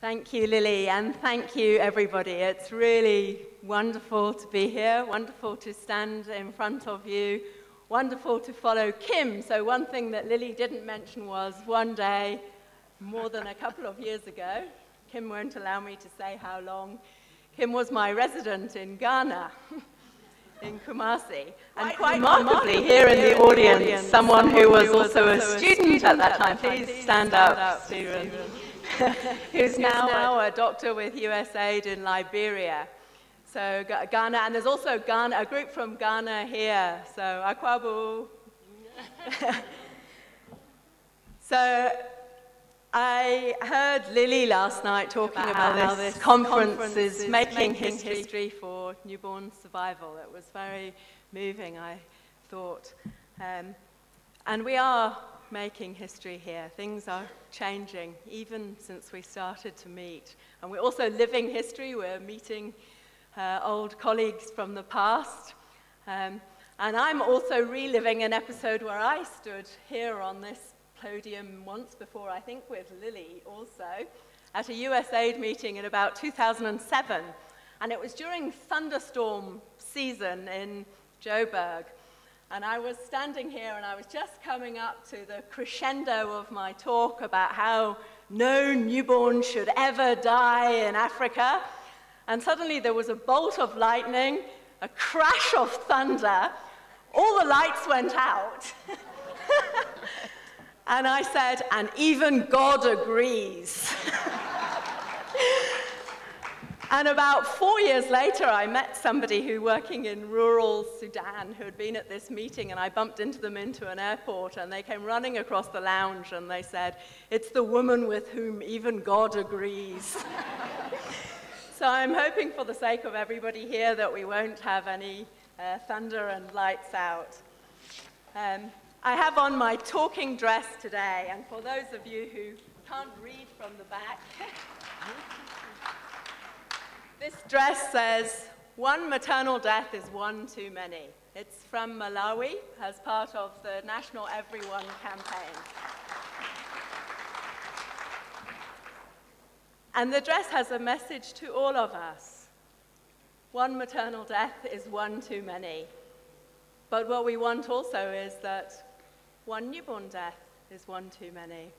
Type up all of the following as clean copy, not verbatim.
Thank you, Lily, and thank you, everybody. It's really wonderful to be here, wonderful to stand in front of you, wonderful to follow Kim. So one thing that Lily didn't mention was one day, more than a couple of years ago, Kim won't allow me to say how long, Kim was my resident in Ghana, in Kumasi. And quite remarkably, here in the audience, someone who was also a student at that time. Please stand up, Stephen. Who's now a doctor with USAID in Liberia. So Ghana, and there's also Ghana, a group from Ghana here. So Akwabu. So I heard Lily last night talking about how this conference is making history for newborn survival. It was very moving, I thought. And we are making history here. Things are changing, even since we started to meet. And we're also living history. We're meeting old colleagues from the past. And I'm also reliving an episode where I stood here on this podium once before, I think with Lily also, at a USAID meeting in about 2007. And it was during thunderstorm season in Joburg. And I was standing here and I was just coming up to the crescendo of my talk about how no newborn should ever die in Africa. And suddenly there was a bolt of lightning, a crash of thunder, all the lights went out. And I said, and even God agrees. And about 4 years later, I met somebody who working in rural Sudan who had been at this meeting, and I bumped into them into an airport, and they came running across the lounge, and they said, it's the woman with whom even God agrees. So I'm hoping for the sake of everybody here that we won't have any thunder and lights out. I have on my talking dress today, and for those of you who can't read from the back, this dress says, one maternal death is one too many. It's from Malawi as part of the National Everyone campaign. And the dress has a message to all of us. One maternal death is one too many. But what we want also is that one newborn death is one too many.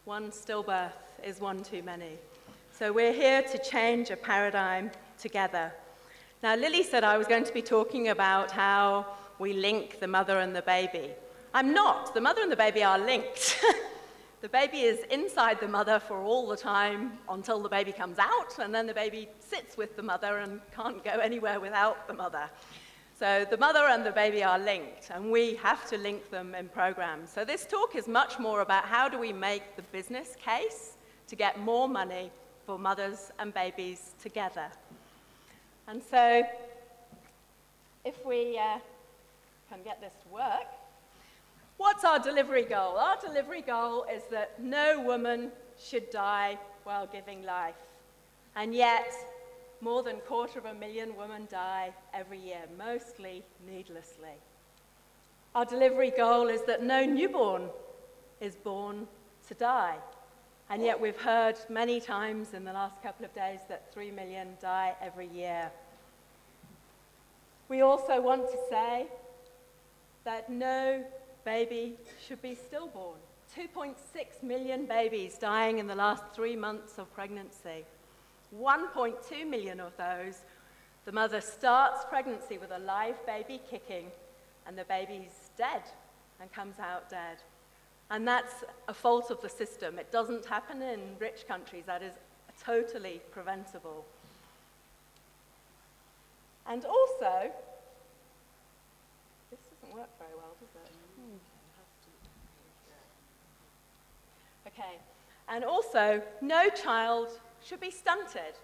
One stillbirth is one too many. So we're here to change a paradigm together. Now, Lily said I was going to be talking about how we link the mother and the baby. I'm not. The mother and the baby are linked. The baby is inside the mother for all the time until the baby comes out, and then the baby sits with the mother and can't go anywhere without the mother. So the mother and the baby are linked, and we have to link them in programs. So this talk is much more about how do we make the business case to get more money for mothers and babies together. And so if we can get this to work, what's our delivery goal? Our delivery goal is that no woman should die while giving life. And yet, more than 250,000 women die every year, mostly needlessly. Our delivery goal is that no newborn is born to die. And yet we've heard many times in the last couple of days that 3 million die every year. We also want to say that no baby should be stillborn. 2.6 million babies dying in the last 3 months of pregnancy. 1.2 million of those, the mother starts pregnancy with a live baby kicking, and the baby's dead and comes out dead. And that's a fault of the system. It doesn't happen in rich countries. That is totally preventable. And also, this doesn't work very well, does it? Okay. And also, no child should be stunted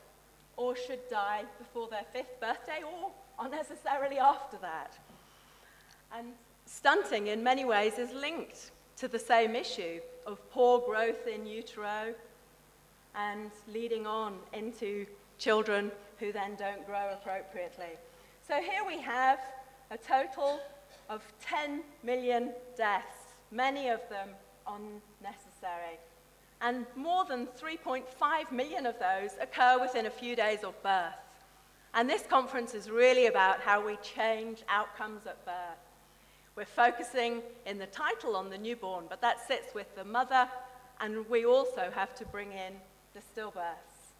or should die before their 5th birthday or unnecessarily after that. And stunting, in many ways, is linked to the same issue of poor growth in utero and leading on into children who then don't grow appropriately. So here we have a total of 10 million deaths, many of them unnecessary. and more than 3.5 million of those occur within a few days of birth. And this conference is really about how we change outcomes at birth. We're focusing in the title on the newborn, but that sits with the mother, and we also have to bring in the stillbirths.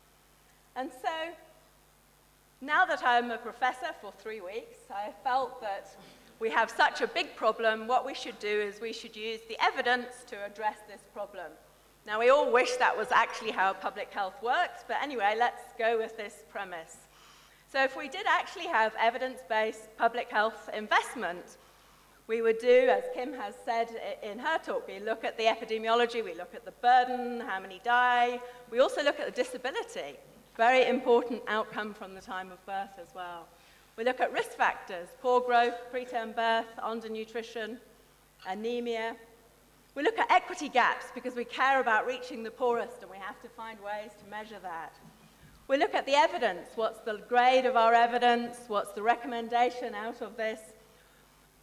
And so, now that I'm a professor for 3 weeks, I felt that we have such a big problem, what we should do is we should use the evidence to address this problem. Now, we all wish that was actually how public health works, but anyway, let's go with this premise. So if we did actually have evidence-based public health investment, we would do, as Kim has said in her talk, we look at the epidemiology, we look at the burden, how many die. We also look at the disability, very important outcome from the time of birth as well. We look at risk factors, poor growth, preterm birth, undernutrition, anemia. We look at equity gaps because we care about reaching the poorest and we have to find ways to measure that. We look at the evidence, what's the grade of our evidence, what's the recommendation out of this.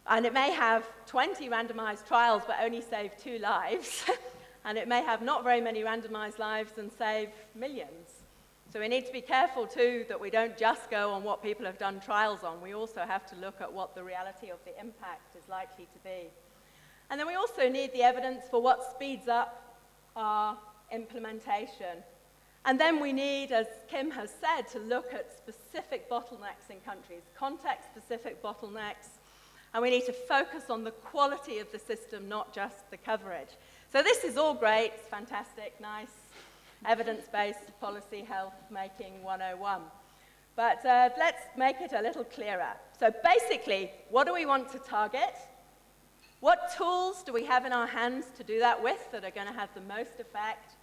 And it may have 20 randomized trials but only save 2 lives. And it may have not very many randomized lives and save millions. So we need to be careful too that we don't just go on what people have done trials on. We also have to look at what the reality of the impact is likely to be. And then we also need the evidence for what speeds up our implementation. And then we need, as Kim has said, to look at specific bottlenecks in countries, context-specific bottlenecks. And we need to focus on the quality of the system, not just the coverage. So this is all great, it's fantastic, nice, evidence-based policy health making 101. But let's make it a little clearer. So basically, what do we want to target? What tools do we have in our hands to do that with that are going to have the most effect?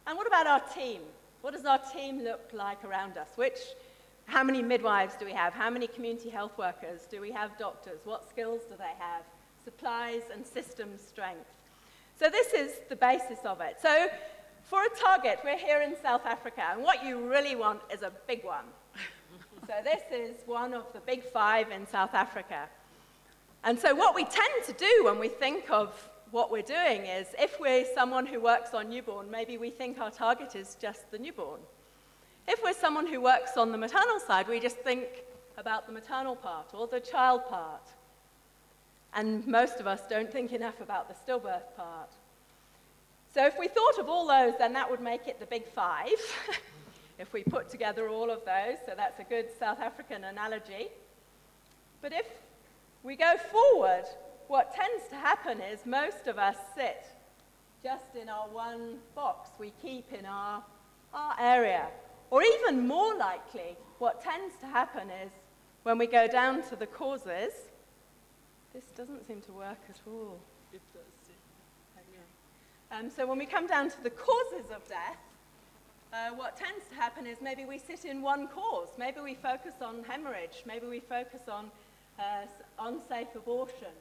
And what about our team? What does our team look like around us? How many midwives do we have? How many community health workers? Do we have doctors? What skills do they have? Supplies and system strength. So this is the basis of it. So for a target, we're here in South Africa, and what you really want is a big one. So this is one of the big 5 in South Africa. And so what we tend to do when we think of what we're doing is, if we're someone who works on newborn, maybe we think our target is just the newborn. If we're someone who works on the maternal side, we just think about the maternal part or the child part. And most of us don't think enough about the stillbirth part. So if we thought of all those, then that would make it the big 5. If we put together all of those, so that's a good South African analogy. But if we go forward, what tends to happen is most of us sit just in our one box we keep in our area. Or even more likely, what tends to happen is when we go down to the causes, this doesn't seem to work at all. It does. So when we come down to the causes of death, what tends to happen is maybe we sit in one cause. Maybe we focus on hemorrhage. Maybe we focus on unsafe abortion.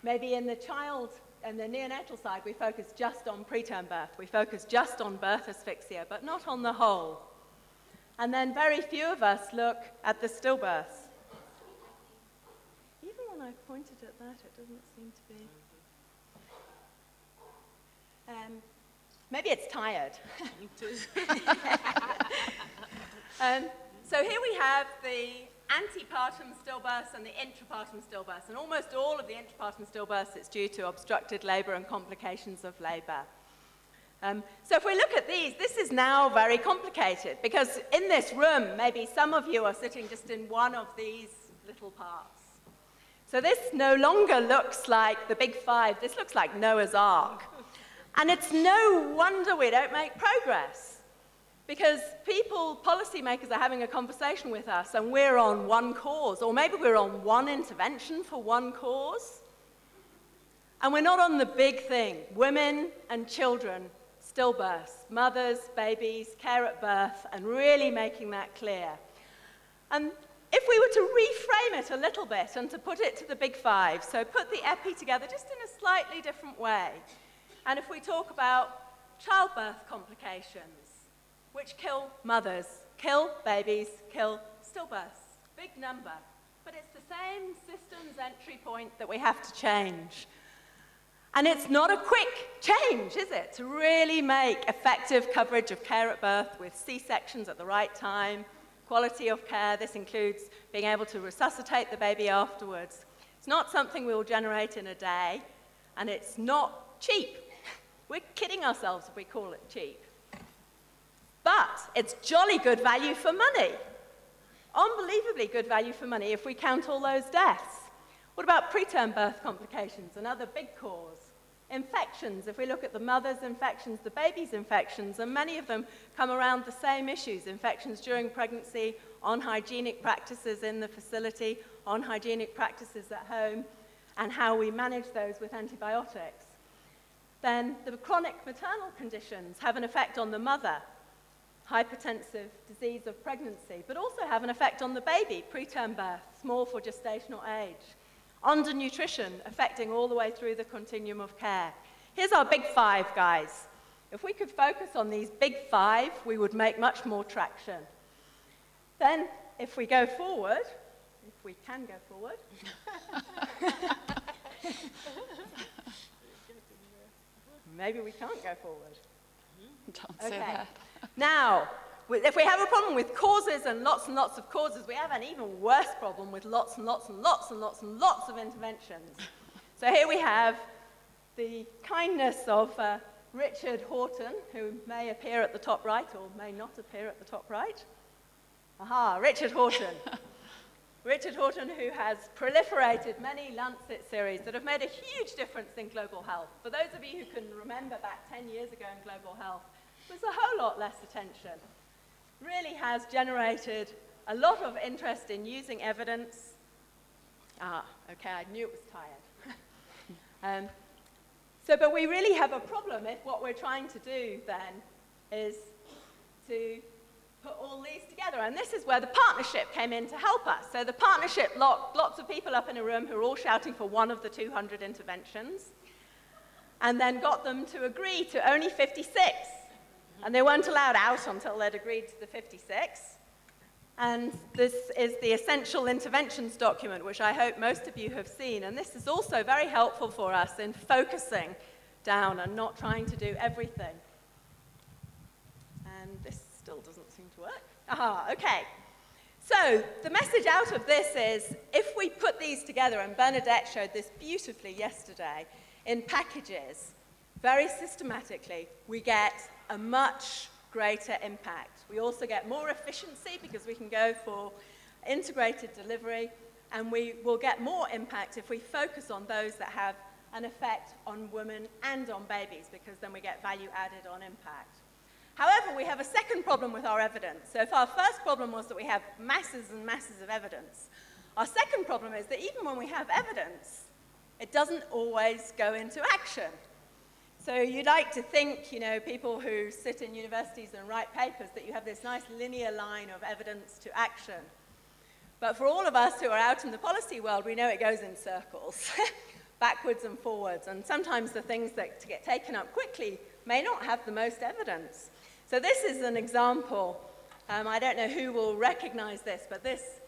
Maybe in the child and the neonatal side, we focus just on preterm birth. We focus just on birth asphyxia, but not on the whole. And then very few of us look at the stillbirths. Even when I pointed at that, it doesn't seem to be. Maybe it's tired. So here we have the antepartum stillbirths and the intrapartum stillbirths. And almost all of the intrapartum stillbirths, it's due to obstructed labor and complications of labor. So if we look at these, this is now very complicated because in this room, maybe some of you are sitting just in one of these little parts. So this no longer looks like the big 5. This looks like Noah's Ark. And it's no wonder we don't make progress because policymakers are having a conversation with us and we're on one cause, or maybe we're on one intervention for one cause. And we're not on the big thing, women and children, stillbirths, mothers, babies, care at birth, and really making that clear. And if we were to reframe it a little bit and to put it to the big 5, so put the epi together just in a slightly different way, and if we talk about childbirth complications, which kill mothers, kill babies, kill stillbirths, big number, but it's the same systems entry point that we have to change. And it's not a quick change, is it, to really make effective coverage of care at birth with C-sections at the right time, quality of care. This includes being able to resuscitate the baby afterwards. It's not something we will generate in a day, and it's not cheap. We're kidding ourselves if we call it cheap. But it's jolly good value for money. Unbelievably good value for money if we count all those deaths. What about preterm birth complications, another big cause? Infections, if we look at the mother's infections, the baby's infections, and many of them come around the same issues, infections during pregnancy, unhygienic practices in the facility, unhygienic practices at home, and how we manage those with antibiotics. Then the chronic maternal conditions have an effect on the mother, hypertensive disease of pregnancy, but also have an effect on the baby, preterm birth, small for gestational age. Undernutrition affecting all the way through the continuum of care. Here's our big five, guys. If we could focus on these big five, we would make much more traction. Then, if we go forward, if we can go forward, maybe we can't go forward. Don't say that. Now, if we have a problem with causes and lots of causes, we have an even worse problem with lots and lots of interventions. So here we have the kindness of Richard Horton, who may appear at the top right or may not appear at the top right. Aha, Richard Horton. Richard Horton, who has proliferated many Lancet series that have made a huge difference in global health. For those of you who can remember back 10 years ago in global health, there was a whole lot less attention. Really has generated a lot of interest in using evidence. Okay, I knew it was tired. But we really have a problem if what we're trying to do then is to put all these together. And this is where the partnership came in to help us. So the partnership locked lots of people up in a room who were all shouting for one of the 200 interventions, and then got them to agree to only 56. And they weren't allowed out until they'd agreed to the 56. And this is the Essential Interventions document, which I hope most of you have seen. And this is also very helpful for us in focusing down and not trying to do everything. And this still doesn't seem to work. Aha, okay. So the message out of this is, if we put these together, and Bernadette showed this beautifully yesterday, in packages, very systematically, we get a much greater impact. We also get more efficiency because we can go for integrated delivery, and we will get more impact if we focus on those that have an effect on women and on babies, because then we get value added on impact. However, we have a second problem with our evidence. So if our first problem was that we have masses and masses of evidence, our second problem is that even when we have evidence, it doesn't always go into action. So you'd like to think, you know, people who sit in universities and write papers, that you have this nice linear line of evidence to action. But for all of us who are out in the policy world, we know it goes in circles, backwards and forwards. And sometimes the things that to get taken up quickly may not have the most evidence. So this is an example. I don't know who will recognize this, but this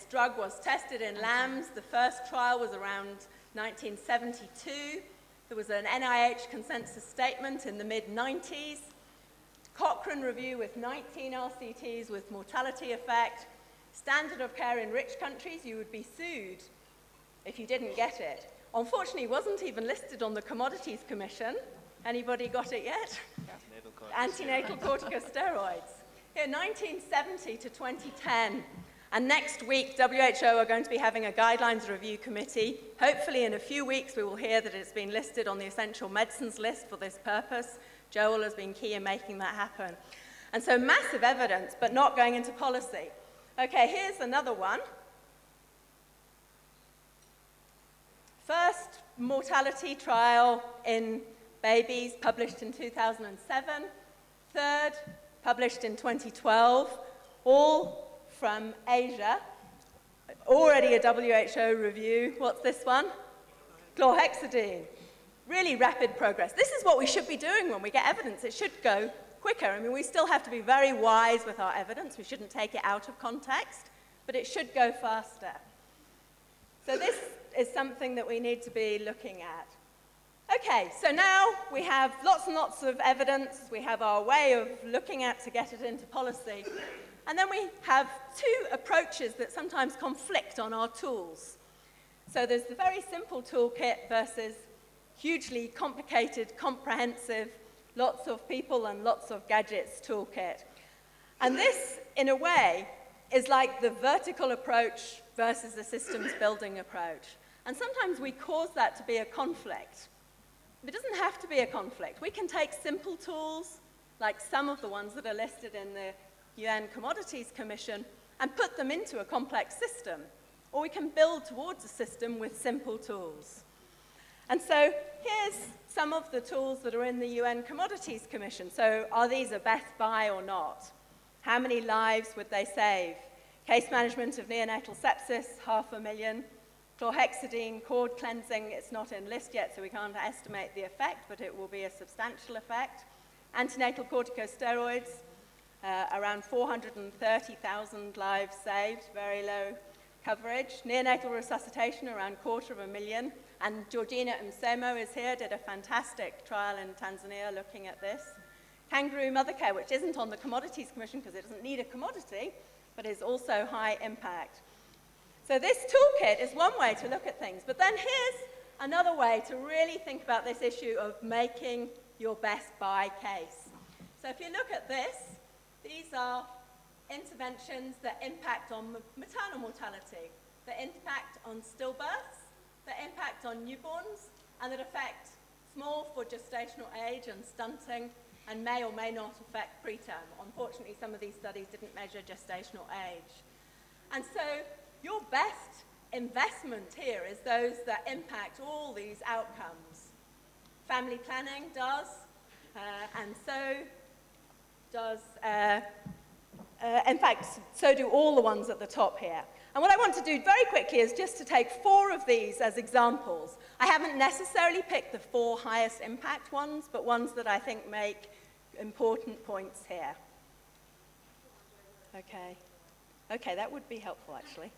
drug was tested in lambs. The first trial was around 1972. There was an NIH consensus statement in the mid-90s. Cochrane review with 19 RCTs with mortality effect. Standard of care in rich countries, you would be sued if you didn't get it. Unfortunately, it wasn't even listed on the Commodities Commission. Anybody got it yet? Antenatal corticosteroids. Here, 1970 to 2010. And next week, WHO are going to be having a guidelines review committee. Hopefully in a few weeks, we will hear that it's been listed on the essential medicines list for this purpose. Joel has been key in making that happen. And so massive evidence, but not going into policy. Okay, here's another one. First mortality trial in babies, published in 2007. Third, published in 2012. All from Asia, already a WHO review. What's this one? Chlorhexidine. Really rapid progress. This is what we should be doing when we get evidence. It should go quicker. I mean, we still have to be very wise with our evidence. We shouldn't take it out of context, but it should go faster. So this is something that we need to be looking at. Okay, so now we have lots and lots of evidence. We have our way of looking at to get it into policy. And then we have two approaches that sometimes conflict on our tools. So there's the very simple toolkit versus hugely complicated, comprehensive, lots of people and lots of gadgets toolkit. And this, in a way, is like the vertical approach versus the systems building approach. And sometimes we cause that to be a conflict. It doesn't have to be a conflict. We can take simple tools, like some of the ones that are listed in the UN Commodities Commission, and put them into a complex system. Or we can build towards a system with simple tools. And so here's some of the tools that are in the UN Commodities Commission. So are these a best buy or not? How many lives would they save? Case management of neonatal sepsis, 500,000. Chlorhexidine cord cleansing, it's not in list yet, so we can't estimate the effect, but it will be a substantial effect. Antenatal corticosteroids, around 430,000 lives saved, very low coverage. Neonatal resuscitation, around 250,000. And Georgina Msemo is here, did a fantastic trial in Tanzania looking at this. Kangaroo mother care, which isn't on the Commodities Commission because it doesn't need a commodity, but is also high impact. So this toolkit is one way to look at things, but then here's another way to really think about this issue of making your best buy case. So if you look at this, these are interventions that impact on maternal mortality, that impact on stillbirths, that impact on newborns, and that affect small for gestational age and stunting, and may or may not affect preterm. Unfortunately, some of these studies didn't measure gestational age. And so your best investment here is those that impact all these outcomes. Family planning does, and so does, in fact, so do all the ones at the top here. And what I want to do very quickly is just to take 4 of these as examples. I haven't necessarily picked the 4 highest impact ones, but ones that I think make important points here. Okay. Okay, that would be helpful, actually.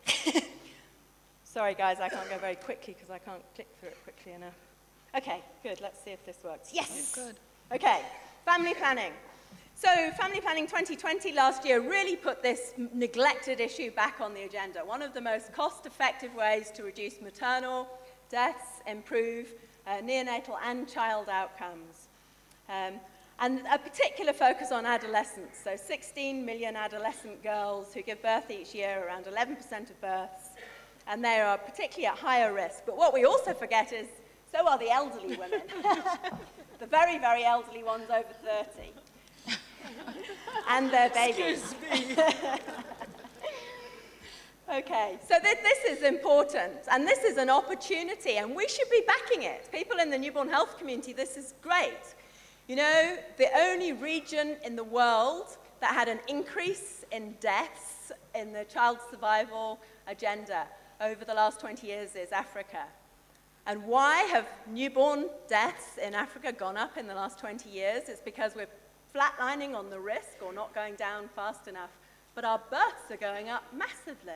Sorry, guys, I can't go very quickly because I can't click through it quickly enough. Okay, good. Let's see if this works. Yes! Good. Okay, family planning. So Family Planning 2020 last year really put this neglected issue back on the agenda. One of the most cost-effective ways to reduce maternal deaths, improve neonatal and child outcomes. And a particular focus on adolescents. So 16 million adolescent girls who give birth each year, around 11% of births, and they are particularly at higher risk. But what we also forget is, so are the elderly women. The very, very elderly ones over 30. And their babies. Excuse me. Okay, so this is important, and this is an opportunity, and we should be backing it. People in the newborn health community, this is great. You know, the only region in the world that had an increase in deaths in the child survival agenda over the last 20 years is Africa. And why have newborn deaths in Africa gone up in the last 20 years? It's because we're flatlining on the risk or not going down fast enough, but our births are going up massively.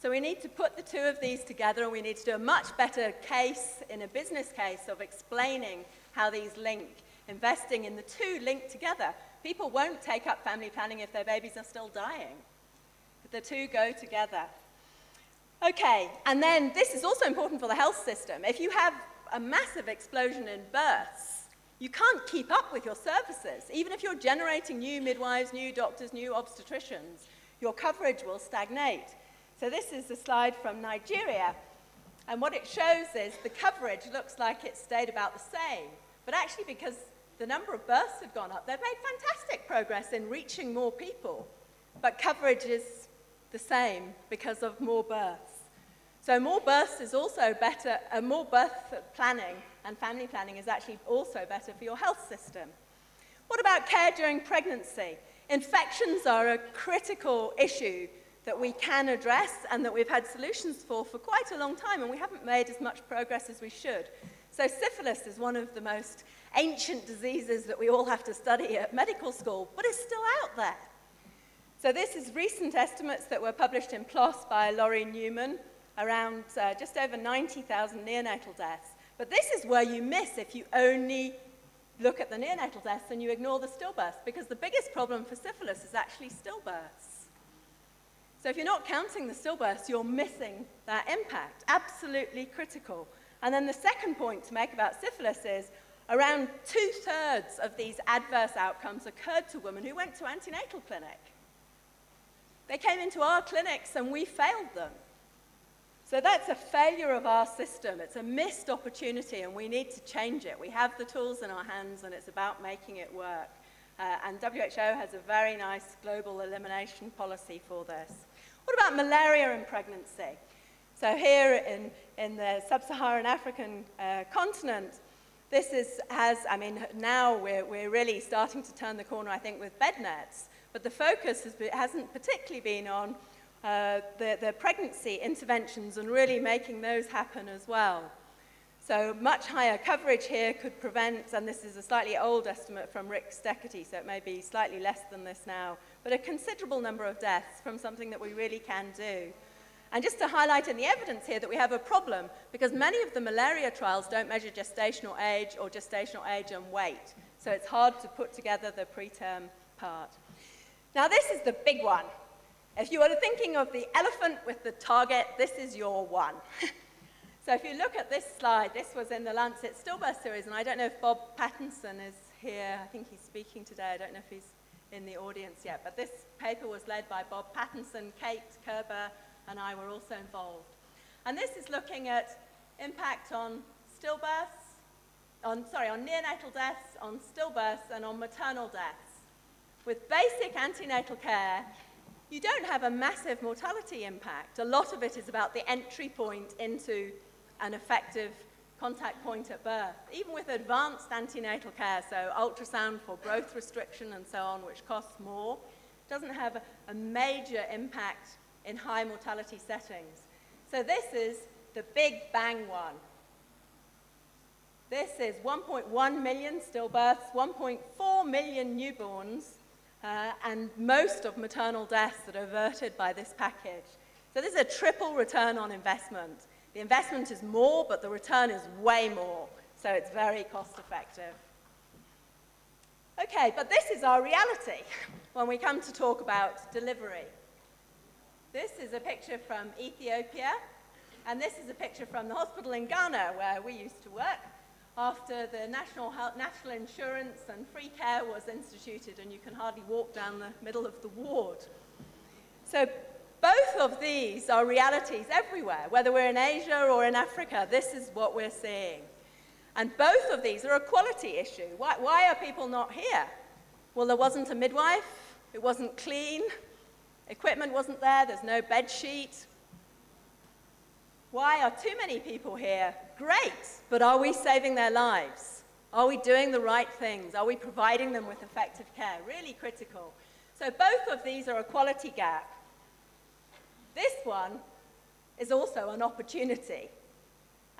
So we need to put the 2 of these together, and we need to do a much better case in a business case of explaining how these link. Investing in the 2 linked together. People won't take up family planning if their babies are still dying. The 2 go together. Okay, and then this is also important for the health system. If you have a massive explosion in births, you can't keep up with your services. Even if you're generating new midwives, new doctors, new obstetricians, your coverage will stagnate. So this is a slide from Nigeria, and what it shows is the coverage looks like it stayed about the same. But actually, because the number of births have gone up, they've made fantastic progress in reaching more people. But coverage is the same because of more births. So more births is also better, more birth planning and family planning is actually also better for your health system. What about care during pregnancy? Infections are a critical issue that we can address and that we've had solutions for quite a long time, and we haven't made as much progress as we should. So syphilis is one of the most ancient diseases that we all have to study at medical school, but it's still out there. So this is recent estimates that were published in PLOS by Laurie Newman around just over 90,000 neonatal deaths. But this is where you miss if you only look at the neonatal deaths and you ignore the stillbirths, because the biggest problem for syphilis is actually stillbirths. So if you're not counting the stillbirths, you're missing that impact. Absolutely critical. And then the second point to make about syphilis is around 2/3 of these adverse outcomes occurred to women who went to antenatal clinic. They came into our clinics and we failed them. So that's a failure of our system. It's a missed opportunity and we need to change it. We have the tools in our hands and it's about making it work. And WHO has a very nice global elimination policy for this. What about malaria in pregnancy? So here in the sub-Saharan African continent, this now we're really starting to turn the corner, I think, with bed nets. But the focus hasn't particularly been on the pregnancy interventions and really making those happen as well. So much higher coverage here could prevent, and this is a slightly old estimate from Rick Steckety, so it may be slightly less than this now, but a considerable number of deaths from something that we really can do. And just to highlight in the evidence here that we have a problem, because many of the malaria trials don't measure gestational age or gestational age and weight. So it's hard to put together the preterm part. Now this is the big one. If you are thinking of the elephant with the target, this is your one. So if you look at this slide, this was in the Lancet Stillbirth series, and I don't know if Bob Pattinson is here. I think he's speaking today. I don't know if he's in the audience yet, but this paper was led by Bob Pattinson, Kate Kerber, and I were also involved. And this is looking at impact on stillbirths, on neonatal deaths, on stillbirths, and on maternal deaths. With basic antenatal care, you don't have a massive mortality impact. A lot of it is about the entry point into an effective contact point at birth. Even with advanced antenatal care, so ultrasound for growth restriction and so on, which costs more, doesn't have a major impact in high mortality settings. So this is the big bang one. This is 1.1 million stillbirths, 1.4 million newborns, and most of maternal deaths that are averted by this package. So this is a triple return on investment. The investment is more, but the return is way more. So it's very cost effective. Okay, but this is our reality when we come to talk about delivery. This is a picture from Ethiopia, and this is a picture from the hospital in Ghana where we used to work after the national insurance and free care was instituted, and you can hardly walk down the middle of the ward. So both of these are realities everywhere. Whether we're in Asia or in Africa, this is what we're seeing. And both of these are a quality issue. Why are people not here? Well, there wasn't a midwife, it wasn't clean, equipment wasn't there, there's no bed sheet. Why are too many people here? Great, but are we saving their lives? Are we doing the right things? Are we providing them with effective care? Really critical. So both of these are a quality gap. This one is also an opportunity.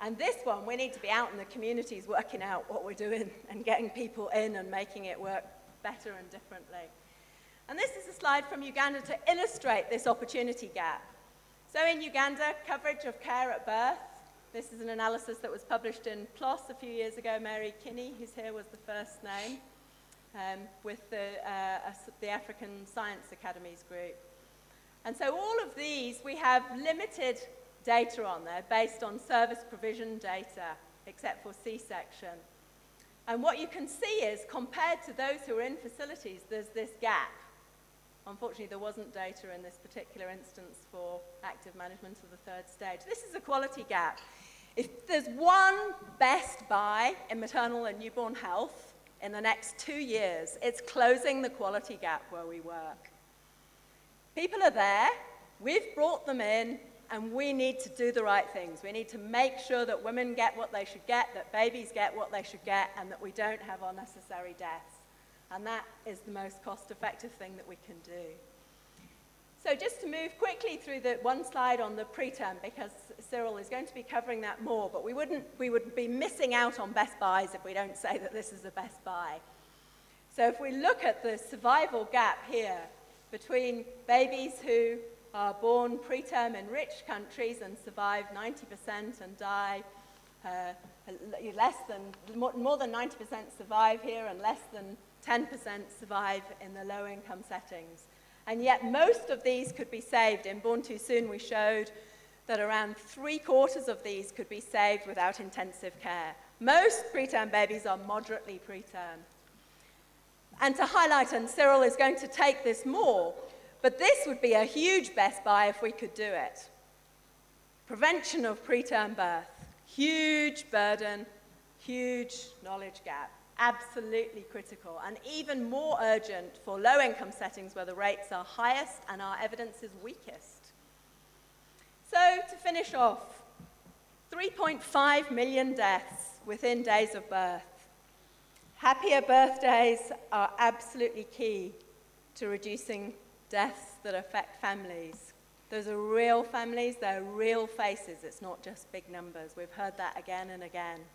And this one, we need to be out in the communities working out what we're doing and getting people in and making it work better and differently. And this is a slide from Uganda to illustrate this opportunity gap. So in Uganda, coverage of care at birth. This is an analysis that was published in PLOS a few years ago. Mary Kinney, who's here, was the first name, with the African Science Academies group. And so all of these, we have limited data on there based on service provision data, except for C-section. And what you can see is, compared to those who are in facilities, there's this gap. Unfortunately, there wasn't data in this particular instance for active management of the third stage. This is a quality gap. If there's one best buy in maternal and newborn health in the next 2 years, it's closing the quality gap where we work. People are there, we've brought them in, and we need to do the right things. We need to make sure that women get what they should get, that babies get what they should get, and that we don't have unnecessary deaths. And that is the most cost-effective thing that we can do. So just to move quickly through the one slide on the preterm, because Cyril is going to be covering that more, but we would be missing out on best buys if we don't say that this is a best buy. So if we look at the survival gap here between babies who are born preterm in rich countries and survive 90% and die more than 90% survive here and less than 10% survive in the low-income settings. And yet most of these could be saved. In Born Too Soon, we showed that around 3/4 of these could be saved without intensive care. Most preterm babies are moderately preterm. And to highlight, and Cyril is going to take this more, but this would be a huge best buy if we could do it. Prevention of preterm birth, huge burden, huge knowledge gap, absolutely critical, and even more urgent for low-income settings where the rates are highest and our evidence is weakest. So, to finish off, 3.5 million deaths within days of birth. Happier birthdays are absolutely key to reducing deaths that affect families. Those are real families, they're real faces, it's not just big numbers. We've heard that again and again.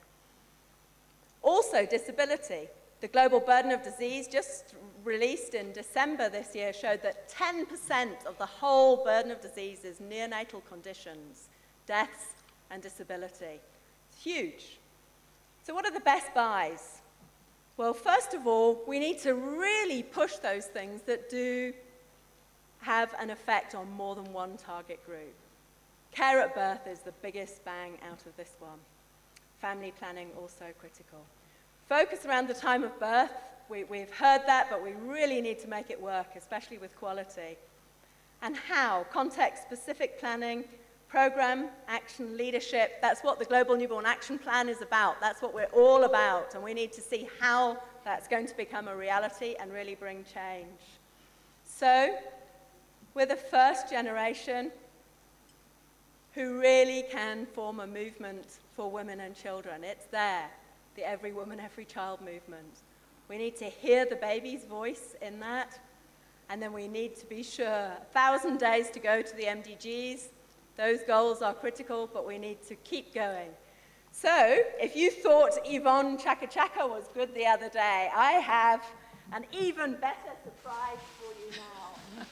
Also, disability. The Global Burden of Disease, just released in December this year, showed that 10% of the whole burden of disease is neonatal conditions, deaths and disability. It's huge. So what are the best buys? Well, first of all, we need to really push those things that do have an effect on more than one target group. Care at birth is the biggest bang out of this one. Family planning also critical. Focus around the time of birth. We've heard that, but we really need to make it work, especially with quality. And how? Context-specific planning, program, action, leadership. That's what the Global Newborn Action Plan is about. That's what we're all about, and we need to see how that's going to become a reality and really bring change. So, we're the first generation who really can form a movement for women and children. It's there, the Every Woman, Every Child movement. We need to hear the baby's voice in that, and then we need to be sure. 1,000 days to go to the MDGs. Those goals are critical, but we need to keep going. So, if you thought Yvonne Chaka Chaka was good the other day, I have an even better surprise for you now.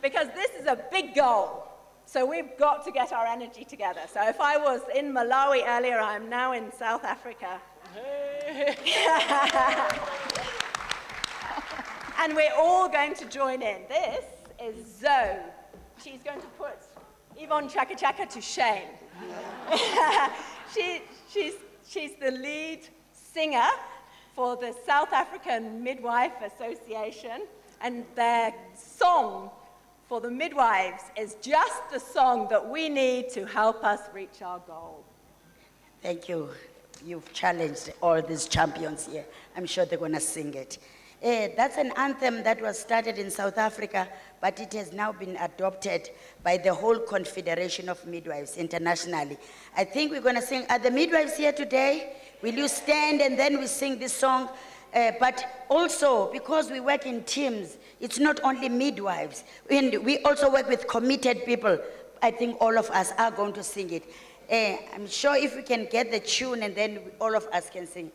Because this is a big goal. So we've got to get our energy together. So if I was in Malawi earlier, I'm now in South Africa. And we're all going to join in. This is Zoe. She's going to put Yvonne Chaka Chaka to shame. She's the lead singer for the South African Midwife Association, and their song for the midwives is just the song that we need to help us reach our goal. Thank you. You've challenged all these champions here. I'm sure they're going to sing it. That's an anthem that was started in South Africa, but it has now been adopted by the whole Confederation of Midwives internationally. I think we're going to sing. Are the midwives here today? Will you stand and then we sing this song? But also, because we work in teams, it's not only midwives. We also work with committed people. I think all of us are going to sing it. I'm sure if we can get the tune and then all of us can sing.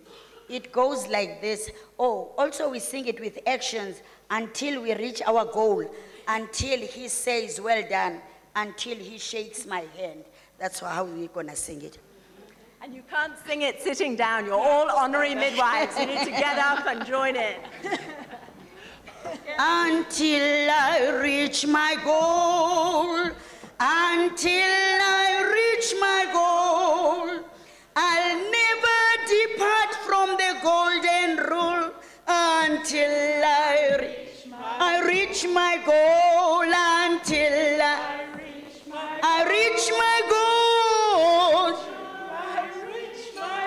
It goes like this. Oh, also we sing it with actions until we reach our goal, until he says, well done, until he shakes my hand. That's how we're going to sing it. And you can't sing it sitting down. You're all honorary midwives. You need to get up and join in. Until I reach my goal, until I reach my goal, I'll never depart from the golden rule until I reach my goal, until I reach my goal.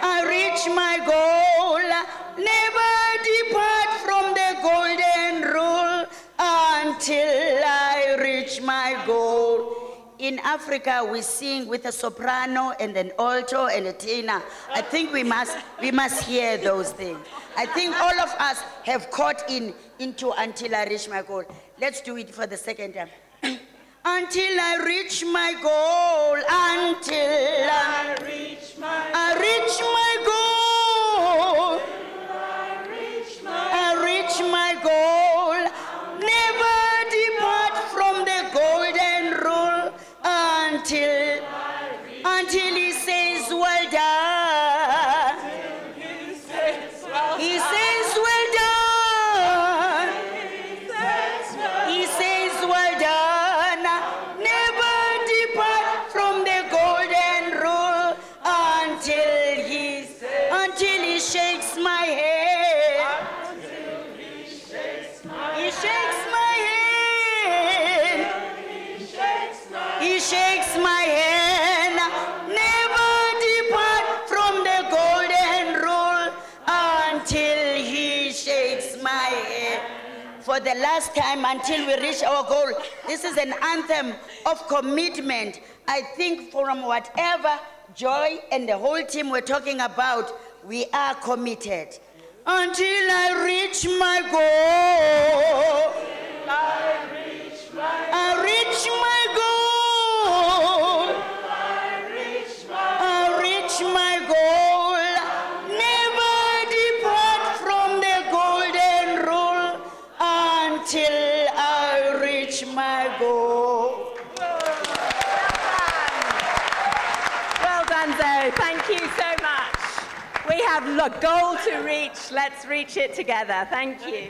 I reach my goal, never depart from the golden rule until I reach my goal. In Africa, we sing with a soprano and an alto and a tenor. I think we must hear those things. I think all of us have caught into until I reach my goal. Let's do it for the second time. Until I reach my goal, until I reach my goal, I reach my goal, never depart from the golden shakes my hand. He shakes my hand. Never depart from the golden rule until he shakes my hand. For the last time, until we reach our goal. This is an anthem of commitment. I think from whatever Joy and the whole team were talking about, we are committed. Until I reach my goal. I reach my goal. I reach my goal. Never depart from the golden rule until I reach my goal. Well done, Zoe. Thank you so much. We have a goal to reach. Let's reach it together. Thank you.